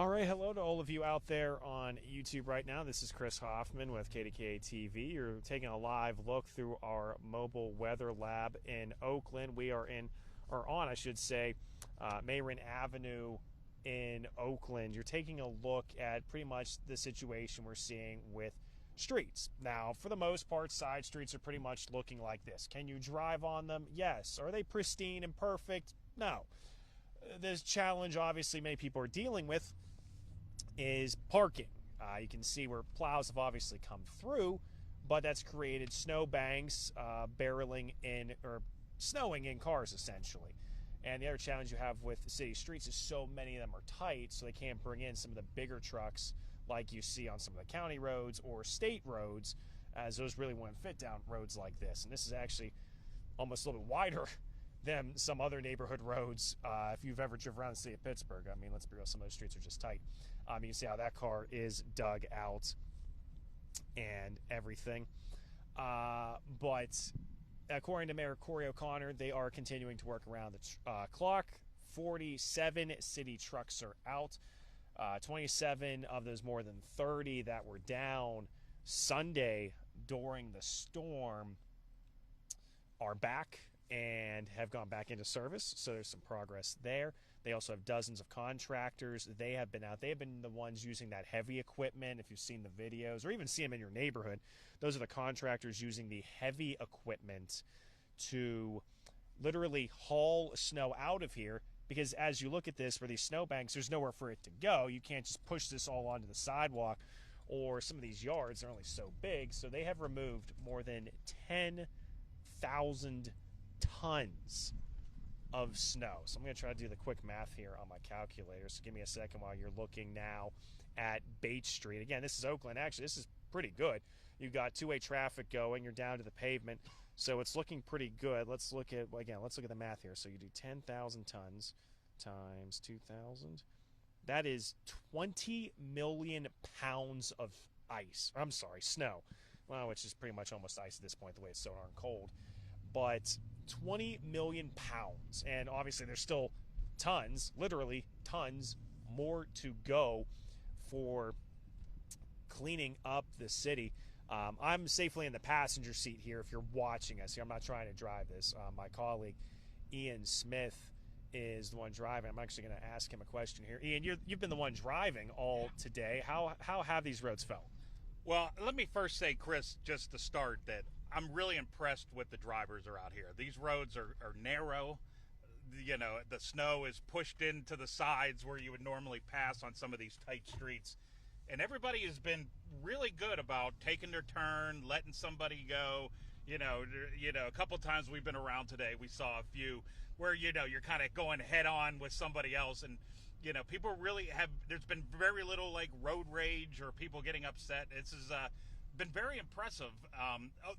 All right, hello to all of you out there on YouTube right now. This is Chris Hoffman with KDKA TV. You're taking a live look through our mobile weather lab in Oakland. We are on, I should say, Mayrin Avenue in Oakland. You're taking a look at pretty much the situation we're seeing with streets. Now, for the most part, side streets are pretty much looking like this. Can you drive on them? Yes. Are they pristine and perfect? No. This challenge, obviously, many people are dealing with is parking. You can see where plows have obviously come through, but that's created snow banks barreling in or snowing in cars essentially. And the other challenge you have with the city streets is so many of them are tight, so they can't bring in some of the bigger trucks like you see on some of the county roads or state roads, as those really won't fit down roads like this. And this is actually almost a little bit wider than some other neighborhood roads. If you've ever driven around the city of Pittsburgh, I mean, let's be real, some of those streets are just tight. You can see how that car is dug out and everything. But according to Mayor Corey O'Connor, they are continuing to work around the clock. 47 city trucks are out. 27 of those more than 30 that were down Sunday during the storm are back and have gone back into service, so there's some progress there. They also have dozens of contractors. They have been out. They have been the ones using that heavy equipment. If you've seen the videos or even see them in your neighborhood, those are the contractors using the heavy equipment to literally haul snow out of here, because as you look at this, for these snowbanks, there's nowhere for it to go. You can't just push this all onto the sidewalk, or some of these yards are only so big. So they have removed more than 10,000 tons of snow. So I'm going to try to do the quick math here on my calculator. So give me a second while you're looking now at Bates Street. Again, this is Oakland. Actually, this is pretty good. You've got two-way traffic going. You're down to the pavement. So it's looking pretty good. Let's look at the math here. So you do 10,000 tons times 2,000. That is 20 million pounds of snow. Well, which is pretty much almost ice at this point, the way it's so darn cold. But 20 million pounds. And obviously there's still tons, literally tons more to go for cleaning up the city. I'm safely in the passenger seat here if you're watching us here. I'm not trying to drive this. My colleague Ian Smith is the one driving. I'm actually going to ask him a question here. Ian, you've been the one driving all today. How have these roads felt? Well, let me first say, Chris, just to start, that I'm really impressed with the drivers are out here. These roads are narrow. You know, the snow is pushed into the sides where you would normally pass on some of these tight streets. And everybody has been really good about taking their turn, letting somebody go. You know, a couple of times we've been around today, we saw a few where, you're kind of going head on with somebody else. And, people really there's been very little like road rage or people getting upset. This has been very impressive.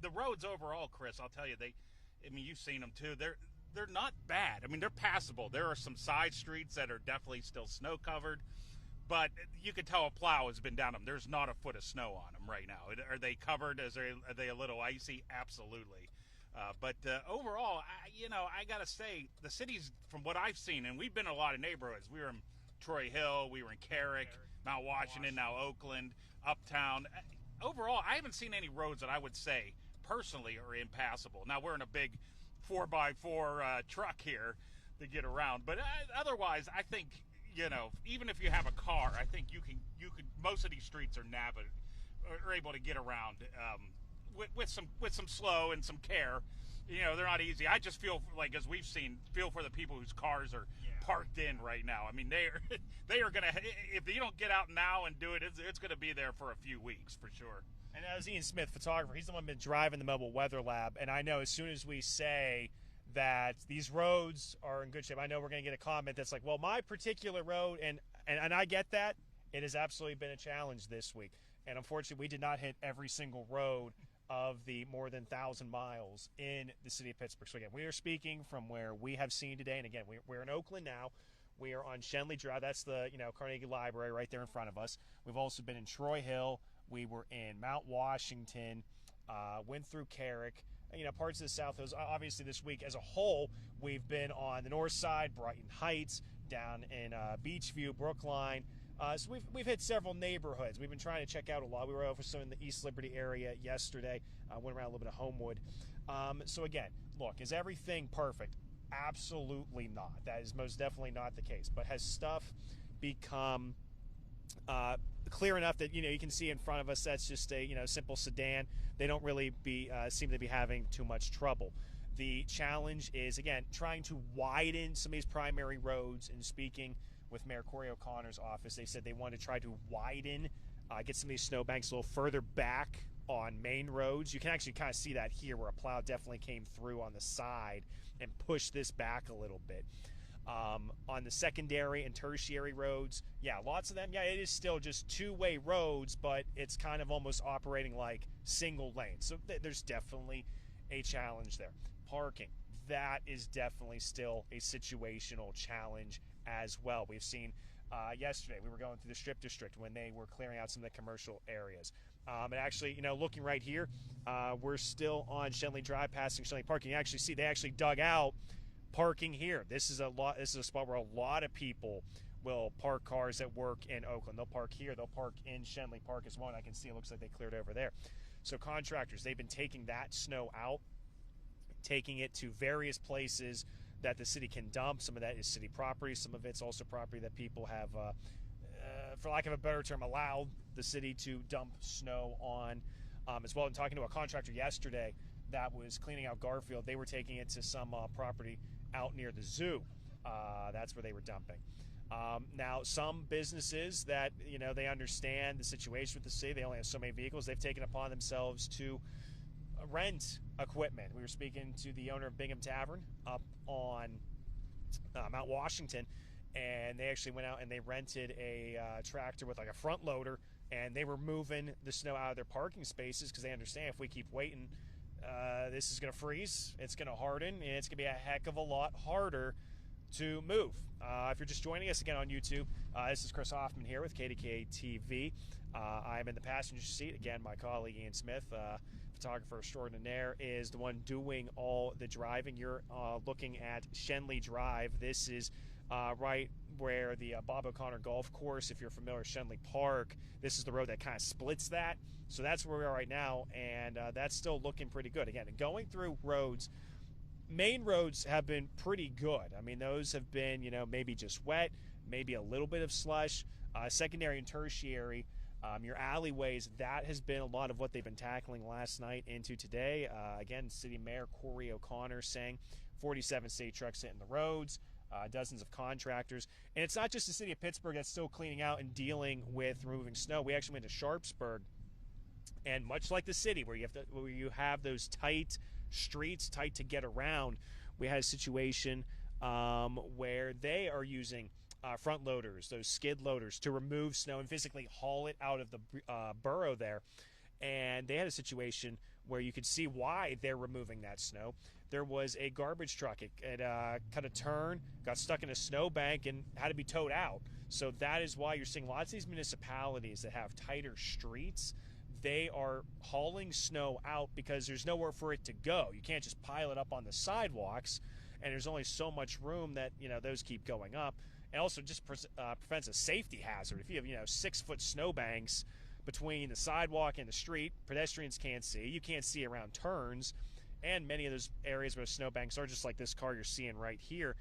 The roads overall, Chris, I'll tell you, you've seen them too. They're not bad. I mean, they're passable. There are some side streets that are definitely still snow covered, but you can tell a plow has been down them. There's not a foot of snow on them right now. Are they covered? Are they a little icy? Absolutely. But overall, I got to say, the cities, from what I've seen, and we've been in a lot of neighborhoods. We were in Troy Hill, we were in Carrick, Mount Washington, now Oakland, Uptown. Overall, I haven't seen any roads that I would say, personally, are impassable. Now, we're in a big 4x4 truck here to get around. But otherwise, I think, even if you have a car, I think you could, most of these streets are able to get around with some slow and some care. They're not easy. I just feel like, as we've seen, for the people whose cars are parked in right now. I mean, they are going to, if you don't get out now and do it, it's going to be there for a few weeks for sure. And as Ian Smith, photographer, he's the one who's been driving the mobile weather lab. And I know as soon as we say that these roads are in good shape, I know we're going to get a comment that's like, well, my particular road, and I get that. It has absolutely been a challenge this week. And unfortunately, we did not hit every single road of the more than 1,000 miles in the city of Pittsburgh. So again, we are speaking from where we have seen today. And again, we're in Oakland now. We are on Shenley Drive. That's the Carnegie Library right there in front of us. We've also been in Troy Hill. We were in Mount Washington. Went through Carrick. Parts of the South Hills. Obviously, this week as a whole, we've been on the north side, Brighton Heights, down in Beachview, Brookline. So we've hit several neighborhoods. We've been trying to check out a lot. We were over some in the East Liberty area yesterday. Went around a little bit of Homewood. So again, look, is everything perfect? Absolutely not. That is most definitely not the case. But has stuff become clear enough that you can see in front of us? That's just a simple sedan. They don't really seem to be having too much trouble. The challenge is, again, trying to widen some of these primary roads. And speaking with Mayor Corey O'Connor's office, they said they want to try to widen, get some of these snowbanks a little further back on main roads. You can actually kind of see that here, where a plow definitely came through on the side and pushed this back a little bit. On the secondary and tertiary roads, yeah, lots of them. Yeah, it is still just two-way roads, but it's kind of almost operating like single lanes. So there's definitely a challenge there. Parking, that is definitely still a situational challenge as well. We've seen yesterday, we were going through the Strip District when they were clearing out some of the commercial areas. And actually, looking right here, we're still on Shenley Drive, passing Shenley Park. You actually see they actually dug out parking here. This is a spot where a lot of people will park cars at work in Oakland. They'll park here. They'll park in Shenley Park as well. And I can see it looks like they cleared over there. So contractors, they've been taking that snow out, taking it to various places that the city can dump. Some of that is city property. Some of it's also property that people have, for lack of a better term, allowed the city to dump snow on as well. And talking to a contractor yesterday that was cleaning out Garfield, they were taking it to some property out near the zoo. That's where they were dumping. Now, some businesses that, they understand the situation with the city, they only have so many vehicles, they've taken upon themselves to rent equipment. We were speaking to the owner of Bingham Tavern up on Mount Washington, and they actually went out and they rented a tractor with like a front loader, and they were moving the snow out of their parking spaces because they understand if we keep waiting, this is going to freeze, it's going to harden, and it's going to be a heck of a lot harder to move. If you're just joining us again on YouTube, this is Chris Hoffman here with KDKA TV. I'm in the passenger seat. Again, my colleague Ian Smith, photographer extraordinaire, is the one doing all the driving. You're looking at Shenley Drive. This is right where the Bob O'Connor Golf Course, if you're familiar with Shenley Park, this is the road that kind of splits that. So that's where we are right now, and that's still looking pretty good. Again, going through roads, main roads have been pretty good. I mean, those have been, maybe just wet, maybe a little bit of slush. Secondary and tertiary, your alleyways, that has been a lot of what they've been tackling last night into today. Again, City Mayor Corey O'Connor saying 47 city trucks hitting the roads, dozens of contractors. And it's not just the city of Pittsburgh that's still cleaning out and dealing with removing snow. We actually went to Sharpsburg, and much like the city where you have those tight streets, tight to get around, we had a situation where they are using front loaders, those skid loaders, to remove snow and physically haul it out of the borough there. And they had a situation where you could see why they're removing that snow. There was a garbage truck. It cut a turn, got stuck in a snowbank, and had to be towed out. So that is why you're seeing lots of these municipalities that have tighter streets. They are hauling snow out because there's nowhere for it to go. You can't just pile it up on the sidewalks, and there's only so much room that those keep going up. And also just prevents a safety hazard. If you have 6-foot snowbanks between the sidewalk and the street, pedestrians can't see. You can't see around turns, and many of those areas where snowbanks are, just like this car you're seeing right here,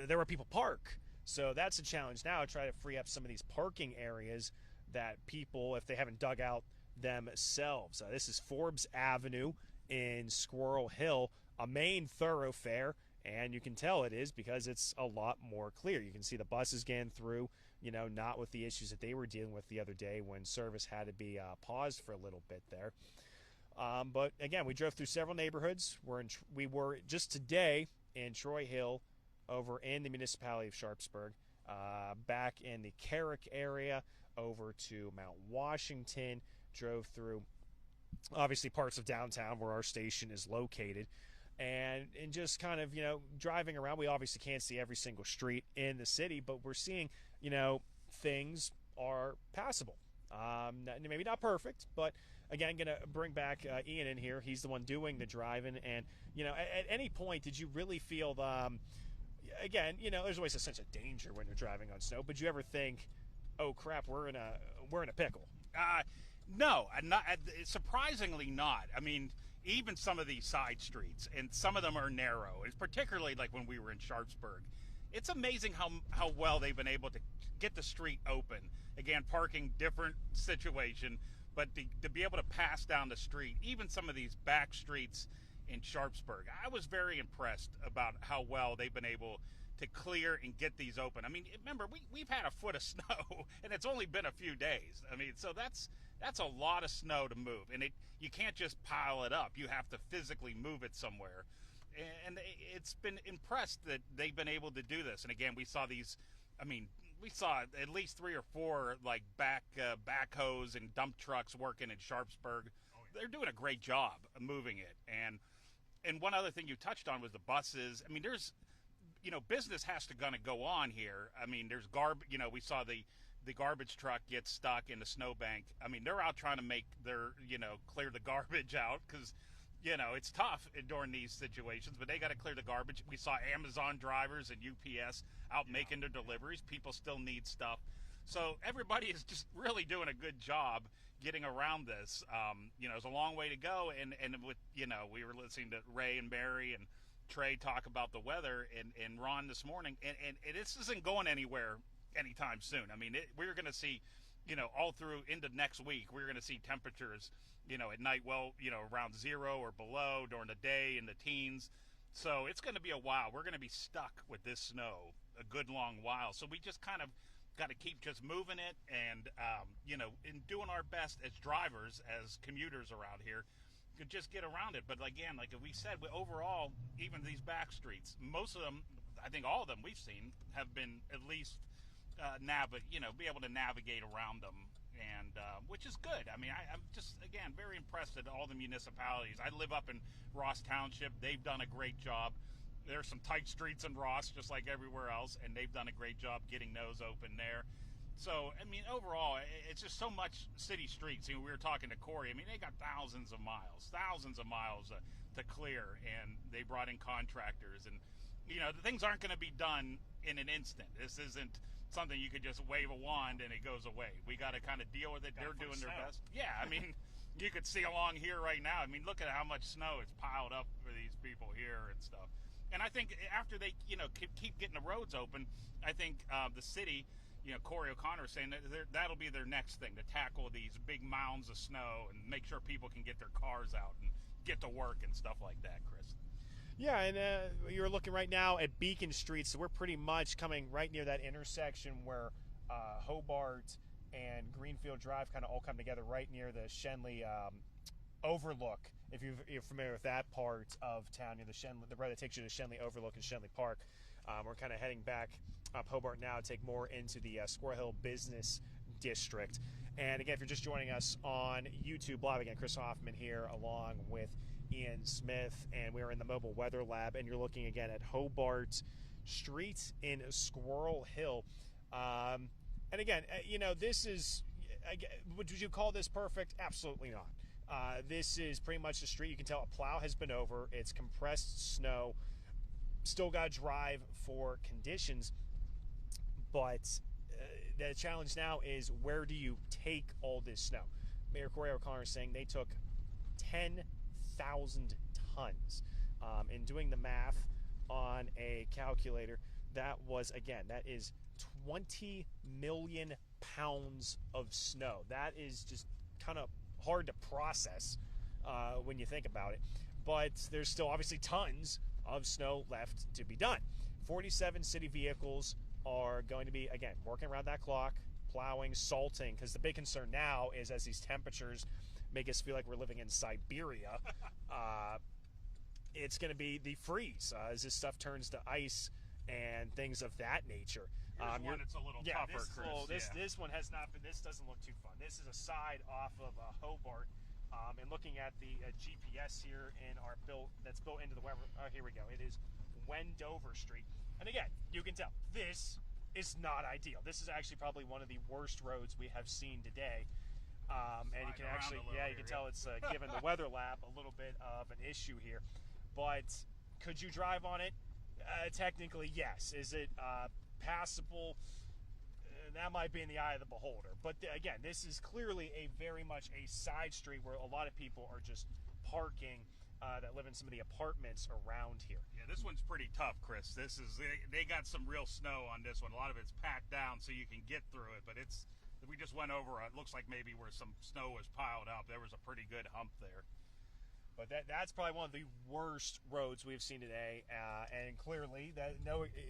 there where people park. So that's a challenge now, to try to free up some of these parking areas that people, if they haven't dug out themselves. This is Forbes Avenue in Squirrel Hill, a main thoroughfare, and you can tell it is because it's a lot more clear. You can see the buses getting through, not with the issues that they were dealing with the other day when service had to be paused for a little bit there. But again, we drove through several neighborhoods. We were just today in Troy Hill, over in the municipality of Sharpsburg, back in the Carrick area, over to Mount Washington, drove through obviously parts of downtown where our station is located, and just kind of driving around. We obviously can't see every single street in the city, but we're seeing things are passable. Maybe not perfect, but again, gonna bring back Ian in here. He's the one doing the driving, and at any point did you really feel again, there's always a sense of danger when you're driving on snow. But you ever think, oh crap, we're in a pickle? No, not surprisingly not. I mean, even some of these side streets, and some of them are narrow. It's particularly like when we were in Sharpsburg. It's amazing how well they've been able to get the street open. Again, parking, different situation, but to be able to pass down the street, even some of these back streets in Sharpsburg, I was very impressed about how well they've been able to clear and get these open. I mean, remember, we've had a foot of snow, and it's only been a few days. I mean, so that's a lot of snow to move, and you can't just pile it up. You have to physically move it somewhere. And it's been impressed that they've been able to do this. And again, we saw these, I mean, we saw at least 3 or 4 like backhoes and dump trucks working in Sharpsburg. They're doing a great job of moving it. And one other thing you touched on was the buses. I mean, there's, business has to gonna go on here. I mean, there's we saw the garbage truck get stuck in the snowbank. I mean, they're out trying to make their, clear the garbage out because, it's tough during these situations, but they got to clear the garbage. We saw Amazon drivers and UPS out making their deliveries. People still need stuff. So everybody is just really doing a good job getting around this. It's a long way to go. And with, we were listening to Ray and Barry and Trey talk about the weather and Ron this morning, and this isn't going anywhere anytime soon. I mean, we're going to see, all through into next week, we're going to see temperatures, at night, around 0 or below, during the day in the teens. So it's going to be a while. We're going to be stuck with this snow a good long while. So we just kind of got to keep just moving it and, in doing our best as drivers, as commuters around here, to just get around it. But again, like we said, overall, even these back streets, most of them, I think all of them we've seen, have been at least be able to navigate around them, and which is good. I mean, I'm just, again, very impressed at all the municipalities. I live up in Ross Township. They've done a great job. There's some tight streets in Ross, just like everywhere else, and they've done a great job getting those open there. So, I mean, overall, it's just so much city streets. We were talking to Corey. I mean, they got thousands of miles to clear, and they brought in contractors. And, the things aren't going to be done in an instant. This isn't something you could just wave a wand and it goes away. We got to kind of deal with it. They're doing their best. Yeah, I mean, you could see along here right now. I mean, look at how much snow is piled up for these people here and stuff. And I think after they, keep getting the roads open, I think the city, Corey O'Connor is saying that that'll be their next thing, to tackle these big mounds of snow and make sure people can get their cars out and get to work and stuff like that, Chris. Yeah, and you're looking right now at Beacon Street, so we're pretty much coming right near that intersection where Hobart and Greenfield Drive kind of all come together, right near the Shenley Overlook. If you're familiar with that part of town, near the road that takes you to Shenley Overlook and Shenley Park. We're kind of heading back up Hobart now to take more into the Squirrel Hill Business District. And again, if you're just joining us on YouTube Live, again, Chris Hoffman here along with Ian Smith, and we're in the Mobile Weather Lab, and you're looking again at Hobart Street in Squirrel Hill. And again, this is, would you call this perfect? Absolutely not. This is pretty much the street. You can tell a plow has been over. It's compressed snow. Still got to drive for conditions, but the challenge now is, where do you take all this snow? Mayor Corey O'Connor is saying they took 10,000 tons. In doing the math on a calculator, that is 20 million pounds of snow. That is just kind of hard to process when you think about it. But there's still obviously tons of snow left to be done. 47 city vehicles are going to be, again, working around that clock, plowing, salting, because the big concern now is, as these temperatures make us feel like we're living in Siberia, it's going to be the freeze as this stuff turns to ice and things of that nature. Here's one that's a little tougher, Chris. This one has not been. This doesn't look too fun. This is a side off of Hobart, and looking at the GPS here in our that's built into the Weber. Here we go. It is Wendover Street, and again, you can tell this is not ideal. This is actually probably one of the worst roads we have seen today. And you can actually, you can tell it's given the weather lab a little bit of an issue here. But could you drive on it? Technically, yes. Is it passable? That might be in the eye of the beholder. But again, this is clearly a very much a side street where a lot of people are just parking that live in some of the apartments around here. Yeah, this one's pretty tough, Chris. They got some real snow on this one. A lot of it's packed down so you can get through it, but we just went over, it looks like maybe where some snow was piled up. There was a pretty good hump there. But that's probably one of the worst roads we've seen today, and clearly,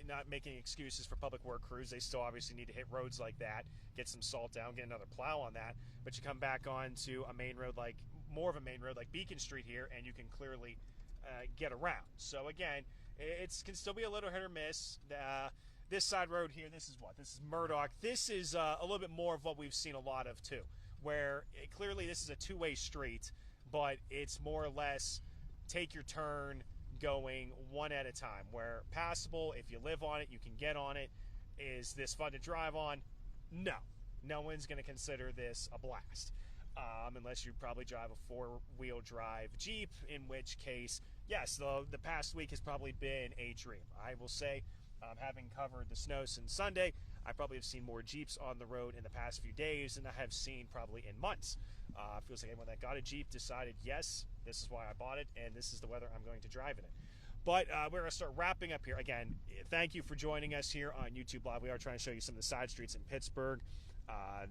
not making excuses for public work crews. They still obviously need to hit roads like that, get some salt down, get another plow on that. But you come back onto a main road more of a main road like Beacon Street here, and you can clearly get around. So again, it can still be a little hit or miss. This side road here, this is Murdoch. This is a little bit more of what we've seen a lot of too, where clearly this is a two-way street, but it's more or less take your turn going one at a time, where passable, if you live on it, you can get on it. Is this fun to drive on? No. No one's going to consider this a blast. Unless you probably drive a four-wheel drive Jeep, in which case, yes, the past week has probably been a dream. I will say, having covered the snow since Sunday, I probably have seen more Jeeps on the road in the past few days than I have seen probably in months. Feels like anyone that got a Jeep decided, yes, this is why I bought it, and this is the weather I'm going to drive in it. But we're going to start wrapping up here. Again, thank you for joining us here on YouTube Live. We are trying to show you some of the side streets in Pittsburgh.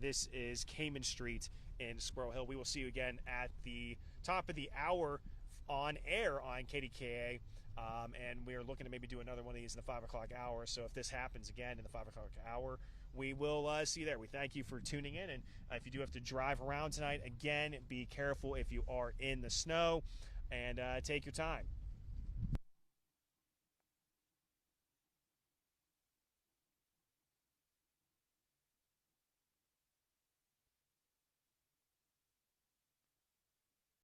This is Cayman Street in Squirrel Hill. We will see you again at the top of the hour on air on KDKA. And we are looking to maybe do another one of these in the 5 o'clock hour. So if this happens again in the 5 o'clock hour, we will see you there. We thank you for tuning in. And if you do have to drive around tonight, again, be careful if you are in the snow and take your time.